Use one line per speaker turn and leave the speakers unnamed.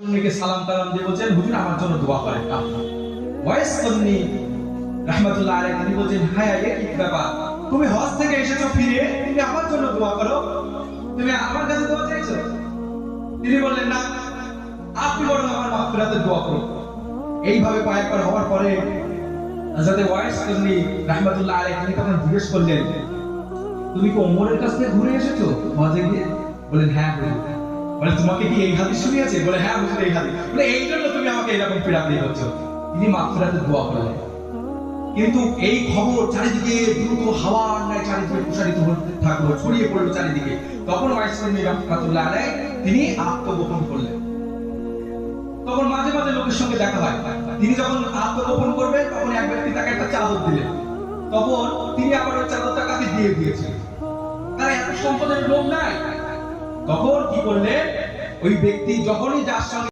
উনিকে সালাম কালাম দিয়ে বলছেন হুজুর আমার জন্য দোয়া করেন। ওয়াইস কর্নি রাহমাতুল্লাহ আলাইহি তিনি বলছেন হ্যাঁ এ কি ব্যাপার, তুমি হজ থেকে এসেছো ফিরে তুমি আমার জন্য দোয়া করো, তুমি আমার কাছে দোয়া চাইছো? তিনি বললেন না, আপনি বরং আমার মাগফিরাতের দোয়া করুন। এইভাবে কয়েকবার হওয়ার পরে হযরত ওয়াইস কর্নি রাহমাতুল্লাহ আলাইহি তিনি তখন জিজ্ঞেস করলেন তুমি কি ওমরের কাছ থেকে ঘুরে এসেছো হজে গিয়ে? বলেন হ্যাঁ হুজুর। বলে তোমাকে কি এই হাদিস শুনিয়েছে? বলে হ্যাঁ হুজুর এই হাদিস। বলে এই জন্য তুমি আমাকে এরকম পীড়া দিয়ে হচ্ছ। তিনি মাগফিরাতের দোয়া করলেন। কিন্তু এই খবর চারিদিকে দ্রুত হাওয়ার ন্যায় চারিদিকে প্রসারিত হতে থাকলো, ছড়িয়ে পড়লো চারিদিকে। তখন ওয়াইস কর্নি রাহমাতুল্লাহ আলাইহি তিনি আত্মগোপন করলেন। তখন মাঝে মাঝে লোকের সঙ্গে দেখা হয়, তিনি যখন আত্মগোপন করবেন তখন এক ব্যক্তি তাকে একটা চাদর দিলেন, তখন তিনি আবার ওই চাদরটা কাকে দিয়ে দিয়েছেন। তার এত সম্পদের লোক নাই। তখন কি করলেন, ওই ব্যক্তি যখনই যার সঙ্গে